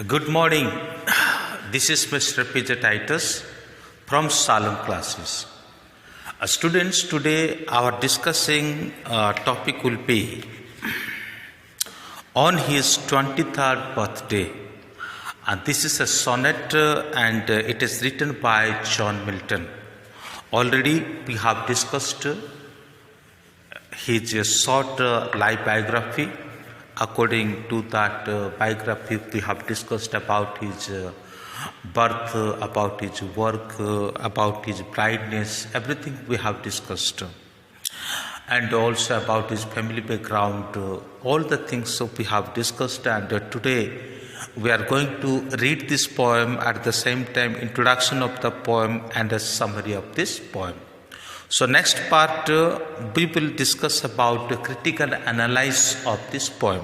Good morning. This is Mr. P.J. Titus from Salem classes. Students, today our discussing topic will be on his 23rd birthday. This is a sonnet and it is written by John Milton. Already we have discussed his short life biography. According to that biography, we have discussed about his birth, about his work, about his brightness, everything we have discussed. And also about his family background, all the things we have discussed. And today we are going to read this poem, at the same time introduction of the poem and a summary of this poem. So next part we will discuss about the critical analysis of this poem.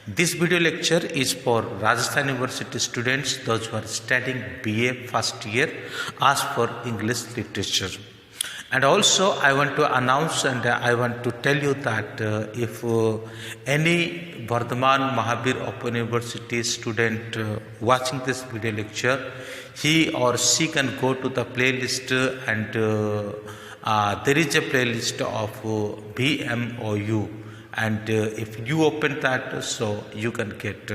This video lecture is for Rajasthan University students, those who are studying BA first year as for English literature. And also I want to announce and I want to tell you that if any Vardhaman Mahabir Open University student watching this video lecture, he or she can go to the playlist and there is a playlist of BMOU, and if you open that, so you can get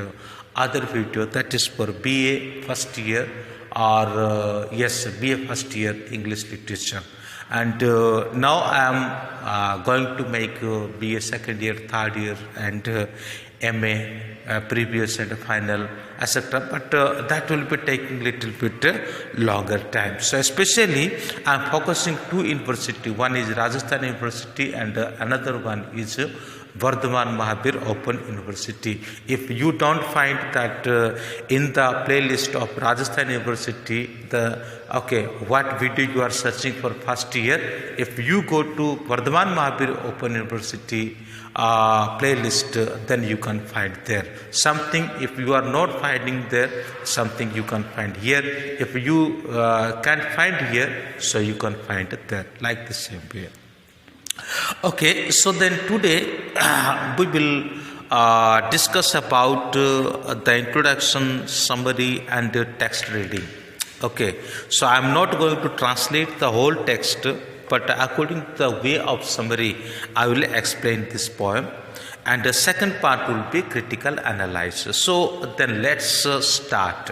other video that is for BA first year or BA first year English literature. And now I am going to make BA second year, third year and MA previous and final, etc. But that will be taking little bit longer time. So especially I am focusing two university. One is Rajasthan University and another one is Vardhaman Mahabir Open University. If you don't find that in the playlist of Rajasthan University, what video you are searching for first year, if you go to Vardhaman Mahabir Open University playlist, then you can find there something. If you are not finding there something, you can find here. If you can't find here, so you can find it there, like the same way. Okay, so then today we will discuss about the introduction, summary and text reading. Okay, so I am not going to translate the whole text, but according to the way of summary, I will explain this poem. And the second part will be critical analysis. So then let's start.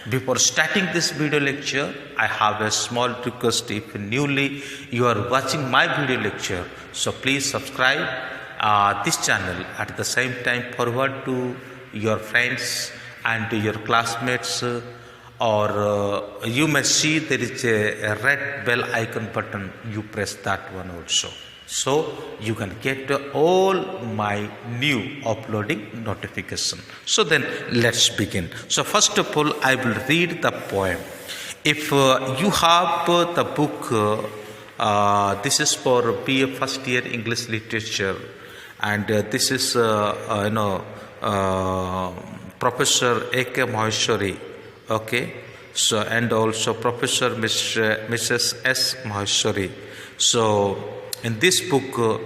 Before starting this video lecture, I have a small request. If newly you are watching my video lecture, so please subscribe this channel. At the same time, forward to your friends and your classmates, or you may see there is a red bell icon button. You press that one also, so you can get all my new uploading notification. So then let's begin. So first of all, I will read the poem. If you have the book, this is for BA first year English literature, and this is Professor A.K. Maheshwari. Okay, so and also Professor Mrs. S. Maheshwari. So in this book,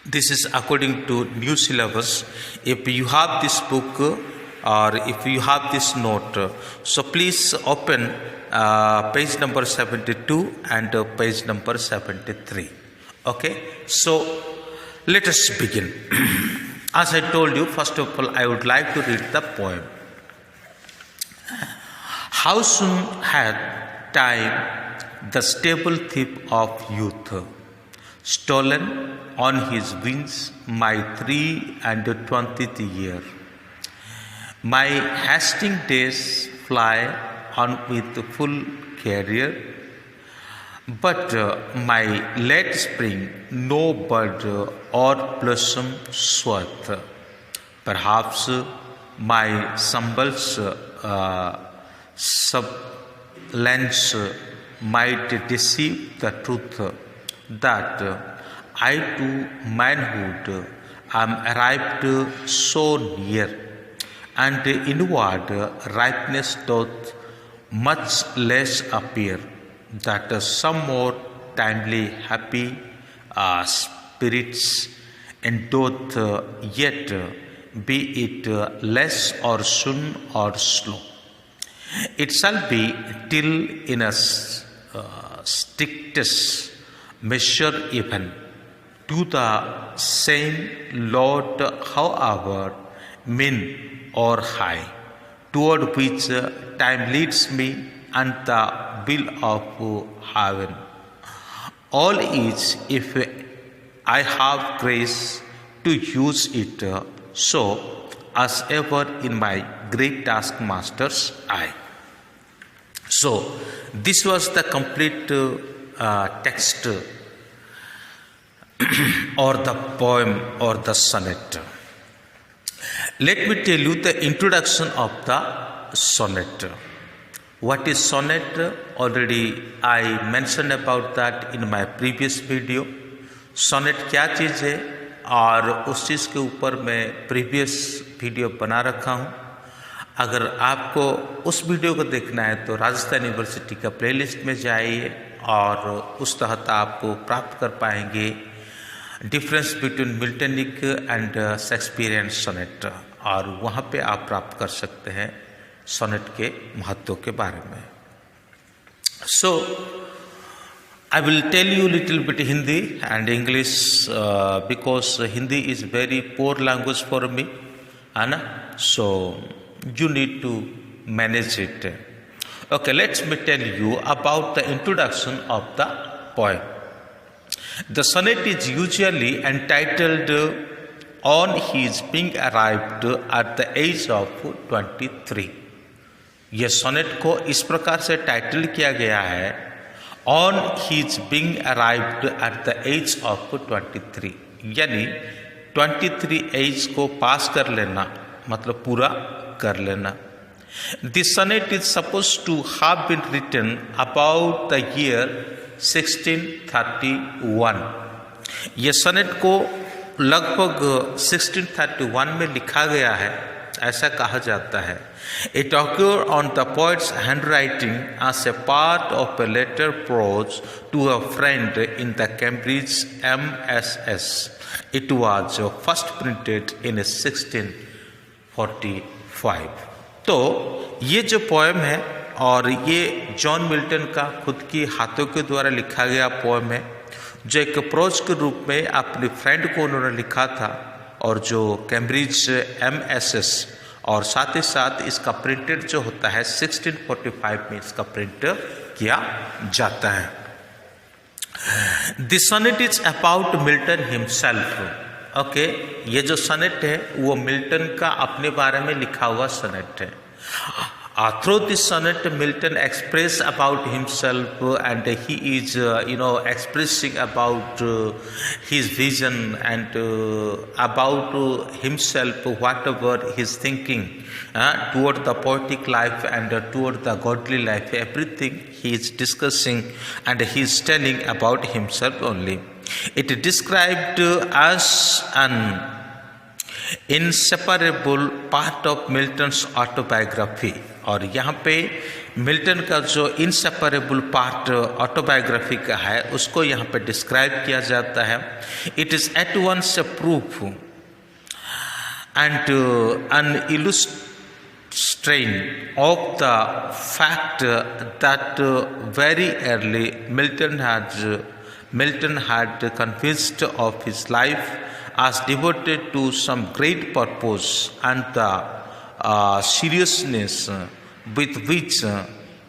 this is according to new syllabus. If you have this book or if you have this note, so please open page number 72 and page number 73. Okay, so let us begin. As I told you, first of all, I would like to read the poem. How soon had time, the stable thief of youth, stolen on his wings my 23rd year. My hasting days fly on with full career, but my late spring no bud or blossom swath. Perhaps my symbols sublance might deceive the truth that I to manhood am arrived so near, and inward ripeness doth much less appear, that some more timely happy spirits and doth yet be it less or soon or slow. It shall be till in a strictest measure even to the same Lord, however mean or high, toward which time leads me and the will of heaven. All is if I have grace to use it so as ever in my great taskmaster's eye. So this was the complete text or the poem or the sonnet. Let me tell you the introduction of the sonnet. What is sonnet? Already I mentioned about that in my previous video. sonnet क्या चीज़ है और उस चीज़ के ऊपर मैं previous video बना रखा हूँ. अगर आपको उस वीडियो को देखना है तो राजस्थान यूनिवर्सिटी का प्लेलिस्ट में जाइए और उस तहत आपको प्राप्त कर पाएंगे difference between Miltonic and Shakespearean sonnet, और वहाँ पे आप प्राप्त कर सकते हैं सोनेट के महत्व के बारे में. सो I will tell you little bit Hindi and English because Hindi is very poor language for me, Anna. So you need to manage it. Okay, let me tell you about the introduction of the poem. The sonnet is usually entitled on his being arrived at the age of 23. यह sonnet को इस प्रकार से title किया गया है on his being arrived at the age of 23, यानी 23 as को पास कर लेना, मतलब पूरा कर लेना. This sonnet is suppose to have been written about the year 1631. ये सोनेट को लगभग 1631 में लिखा गया है, ऐसा कहा जाता है. It occurred on the poet's handwriting as a part of a letter prose to a friend in the Cambridge MSS. It was first printed in 1645. तो ये जो पोएम है और ये जॉन मिल्टन का खुद की हाथों के द्वारा लिखा गया पोएम है, जो एक प्रोज के रूप में अपने फ्रेंड को उन्होंने लिखा था और जो कैम्ब्रिज MSS, और साथ ही साथ इसका प्रिंटेड जो होता है 1645 में इसका प्रिंट किया जाता है. This sonnet is about Milton himself. Okay, ये जो सोनेट है वो मिल्टन का अपने बारे में लिखा हुआ सोनेट है. Through this sonnet, Milton expressed about himself, and he is, expressing about his vision and about himself, whatever he's thinking toward the poetic life and toward the godly life. Everything he is discussing and he is telling about himself only. It is described as an inseparable part of Milton's autobiography. और यहाँ पे Milton का जो inseparable part autobiography का है उसको यहाँ पे डिस्क्राइब किया जाता है. It is at once a proof and an illustration of the fact that very early Milton had convinced of his life as devoted to some great purpose and the seriousness with which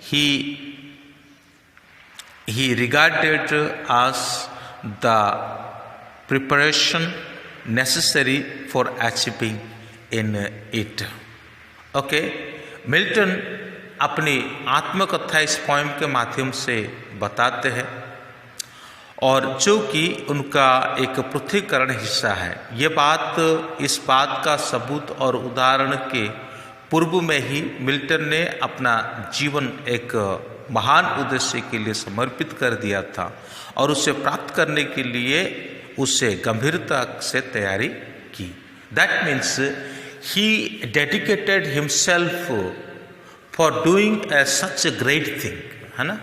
he regarded as the preparation necessary for achieving in it. Okay, Milton अपनी आत्मकथा इस poem के माध्यम से बताते हैं और जो कि उनका एक पृथक्करण हिस्सा है. ये बात इस बात का सबूत और उदाहरण के पूर्व में ही मिल्टन ने अपना जीवन एक महान उद्देश्य के लिए समर्पित कर दिया था और उसे प्राप्त करने के लिए उसे गंभीरता से तैयारी की. That means he dedicated himself for doing such a great thing, है ना.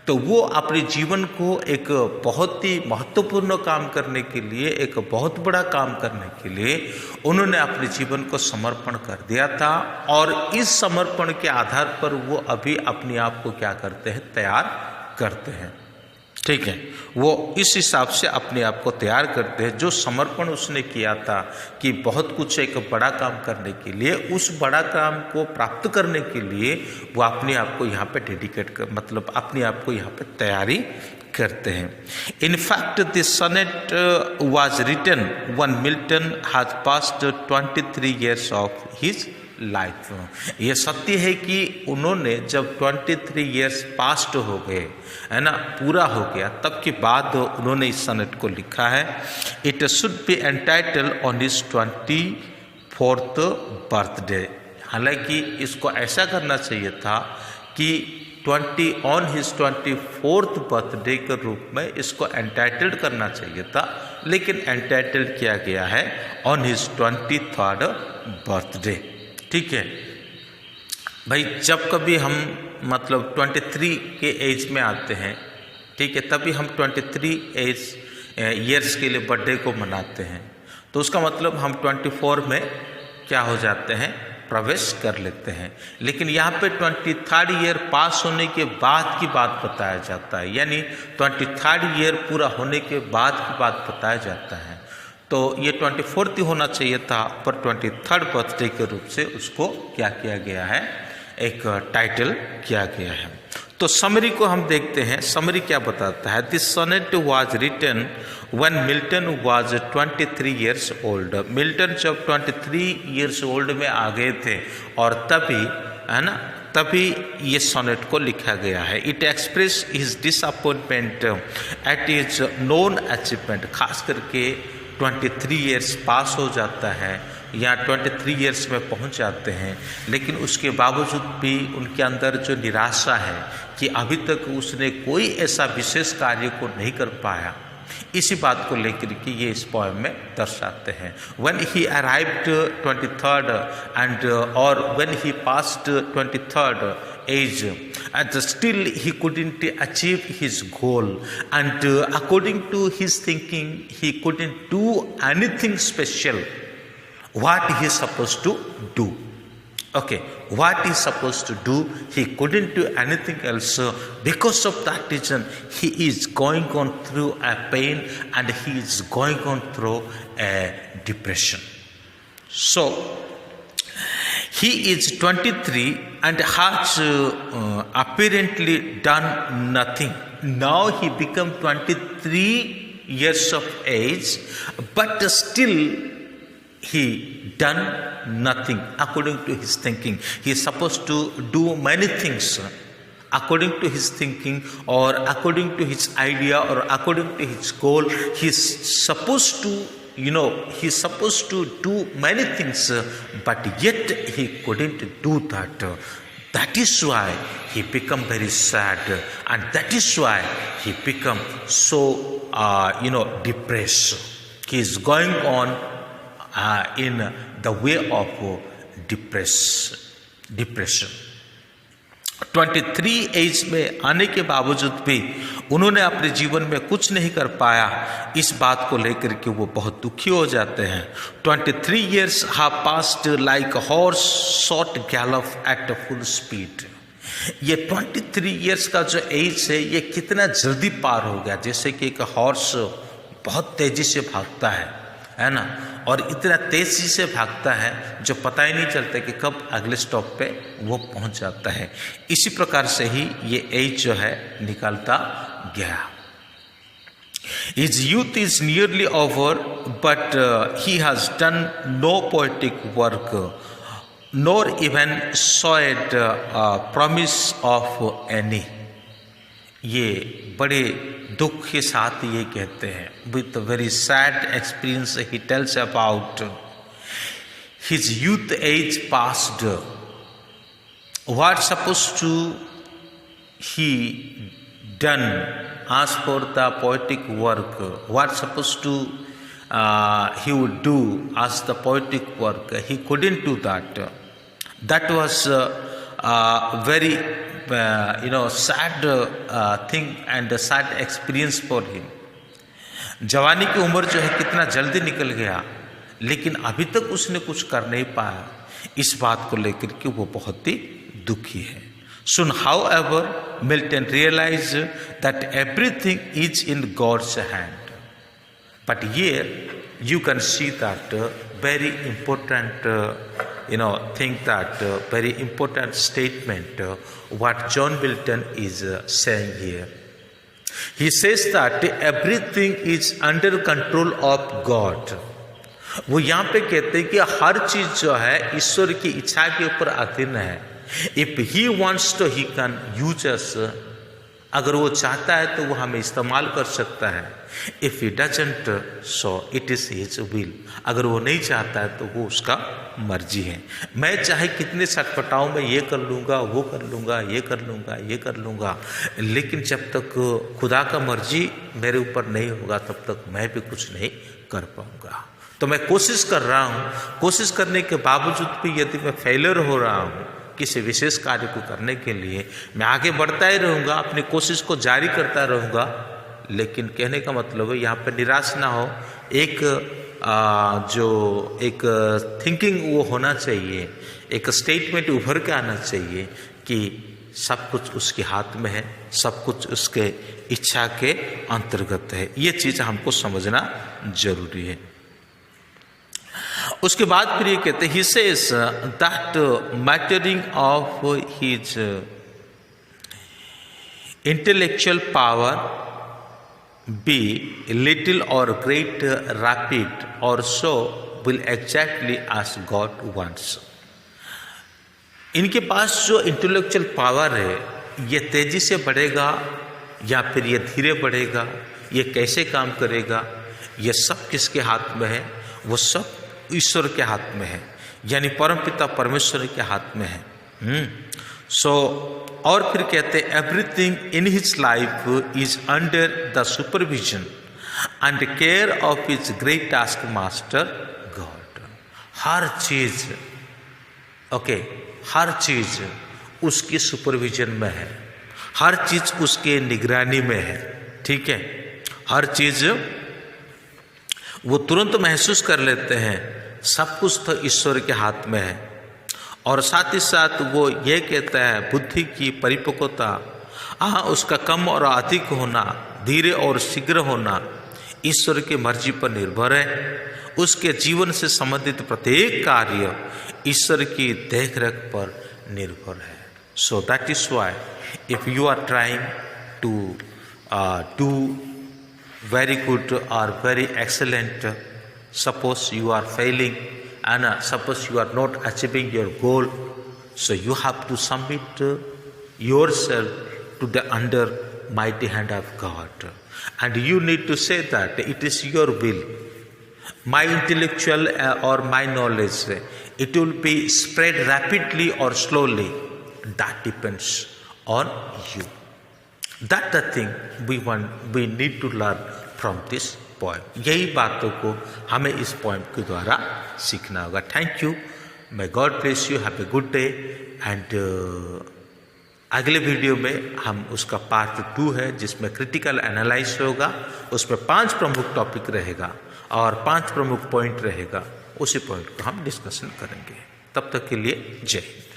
तो वो अपने जीवन को एक बहुत ही महत्वपूर्ण काम करने के लिए, एक बहुत बड़ा काम करने के लिए उन्होंने अपने जीवन को समर्पण कर दिया था। और इस समर्पण के आधार पर वो अभी अपने आप को क्या करते हैं, तैयार करते हैं। ठीक है, वो इस हिसाब से अपने आप को तैयार करते हैं। जो समर्पण उसने किया था कि बहुत कुछ एक बड़ा काम करने के लिए, उस बड़ा काम को प्राप्त करने के लिए वो अपने आप को यहाँ पे डेडिकेट कर, मतलब अपने आप को यहाँ पे तैयारी करते हैं। In fact this sonnet was written when Milton has passed 23 years of his life. ये सत्य है कि उन्होंने जब 23 years पास्ट हो गए, है ना, पूरा हो गया, तब के बाद उन्होंने इस सनेट को लिखा है। It should be entitle on his 24th birthday. हालांकि इसको ऐसा करना चाहिए था कि ऑन हिज 24th बर्थडे के रूप में इसको एंटाइटल्ड करना चाहिए था, लेकिन एंटाइटल्ड किया गया है ऑन हिज 23rd बर्थडे। ठीक है भाई, जब कभी हम मतलब 23 के एज में आते हैं, ठीक है, तभी हम 23 years के लिए बर्थडे को मनाते हैं, तो उसका मतलब हम 24 में क्या हो जाते हैं, प्रवेश कर लेते हैं। लेकिन यहाँ पे 23rd ईयर पास होने के बाद की बात बताया जाता है, यानी 23rd ईयर पूरा होने के बाद की बात बताया जाता है। तो ये 24th ही होना चाहिए था, पर 23rd बर्थडे के रूप से उसको क्या किया गया है, एक टाइटल किया गया है। तो समरी को हम देखते हैं, समरी क्या बताता है। This sonnet was written when Milton was 23 years old. Milton जब 23 years ओल्ड में आ गए थे और तभी, है ना, तभी ये सोनेट को लिखा गया है। It express his disappointment at his known achievement. खास करके 23 years पास हो जाता है या 23 years में पहुंच जाते हैं, लेकिन उसके बावजूद भी उनके अंदर जो निराशा है कि अभी तक उसने कोई ऐसा विशेष कार्य को नहीं कर पाया, इसी बात को लेकर के ये इस पोएम में दर्शाते हैं। When he arrived 23rd and or when he passed 23rd age, and still he couldn't achieve his goal, and according to his thinking he couldn't do anything special what he is supposed to do. Okay, what he is supposed to do, he couldn't do anything else. Because of that reason, he is going on through a pain and he is going on through a depression. So, he is 23 and has apparently done nothing. Now he become 23 years of age, but still he done nothing according to his thinking. He is supposed to do many things according to his thinking or according to his idea or according to his goal. He is supposed to, he is supposed to do many things, but yet he couldn't do that. That is why he become very sad, and that is why he become so depressed. He is going on in the way of depression. 23 as में आने के बावजूद भी उन्होंने अपने जीवन में कुछ नहीं कर पाया, इस बात को लेकर के वो बहुत दुखी हो जाते हैं। 23 years have passed like a horse short gallop at full speed. ये 23 years का जो एज है, ये कितना जल्दी पार हो गया, जैसे कि एक हॉर्स बहुत तेजी से भागता है ना, और इतना तेजी से भागता है जो पता ही नहीं चलता कि कब अगले स्टॉप पे वो पहुंच जाता है। इसी प्रकार से ही ये एज जो है निकलता गया। His youth is nearly over, but he has done no poetic work, nor even showed promise of any. ये बड़े दुख के साथ ये कहते हैं, with a very sad experience he tells about his youth age past. What supposed to he done as for the poetic work? What supposed to he would do as the poetic work? He couldn't do that. That was very sad thing and a sad experience for him. जवानी की उम्र जो है कितना जल्दी निकल गया, लेकिन अभी तक उसने कुछ कर नहीं पाया। इस बात को लेकर के वो बहुत ही दुखी है। Soon, however, Milton realized that everything is in God's hand. But here you can see that very important, thing, that very important statement what John Milton is saying here. He says that everything is under control of God. वो यहाँ पे कहते हैं कि हर चीज जो है ईश्वर की इच्छा के ऊपर अधीन है। If he wants to, he can use us. अगर वो चाहता है तो वो हमें इस्तेमाल कर सकता है। If he doesn't, so it is his will. अगर वो नहीं चाहता है तो वो उसका मर्जी है। मैं चाहे कितने सटपटाओं में ये कर लूँगा, वो कर लूँगा, ये कर लूँगा, ये कर लूँगा, लेकिन जब तक खुदा का मर्जी मेरे ऊपर नहीं होगा तब तक मैं भी कुछ नहीं कर पाऊँगा। तो मैं कोशिश कर रहा हूँ, कोशिश करने के बावजूद भी यदि मैं फेलियर हो रहा हूँ किसी विशेष कार्य को करने के लिए, मैं आगे बढ़ता ही रहूँगा, अपनी कोशिश को जारी करता रहूँगा। लेकिन कहने का मतलब है यहाँ पर निराश ना हो, एक थिंकिंग वो होना चाहिए, एक स्टेटमेंट उभर के आना चाहिए कि सब कुछ उसके हाथ में है, सब कुछ उसके इच्छा के अंतर्गत है। ये चीज़ हमको समझना जरूरी है। उसके बाद फिर ये कहते हैं, he says that maturing of his intellectual power be little or great, rapid or so will exactly as God wants. इनके पास जो इंटेलेक्चुअल पावर है ये तेजी से बढ़ेगा या फिर ये धीरे बढ़ेगा, ये कैसे काम करेगा, ये सब किसके हाथ में है? वो सब ईश्वर के हाथ में है, यानी परमपिता परमेश्वर के हाथ में है। और फिर कहते हैं everything in his life is under the supervision and care of his great task master God. हर चीज हर चीज उसकी सुपरविजन में है, हर चीज उसके निगरानी में है। ठीक है, हर चीज वो तुरंत महसूस कर लेते हैं, सब कुछ तो ईश्वर के हाथ में है। और साथ ही साथ वो ये कहता है बुद्धि की परिपक्वता, उसका कम और अधिक होना, धीरे और शीघ्र होना ईश्वर की मर्जी पर निर्भर है। उसके जीवन से संबंधित प्रत्येक कार्य ईश्वर की देखरेख पर निर्भर है। So that is why if you are trying to do very good or very excellent, suppose you are failing and suppose you are not achieving your goal, so you have to submit yourself to the under mighty hand of God, and you need to say that it is your will. My intellectual or my knowledge, it will be spread rapidly or slowly, that depends on you. That's the thing we need to learn from this poem. यही बातों को हमें इस poem के द्वारा सीखना होगा। Thank you, may God bless you, have a good day, and अगले वीडियो में हम उसका पार्ट 2 है जिसमें क्रिटिकल एनालाइज होगा, उसमें 5 प्रमुख टॉपिक रहेगा और 5 प्रमुख पॉइंट रहेगा, उसी पॉइंट को हम डिस्कशन करेंगे। तब तक के लिए जय हिंद।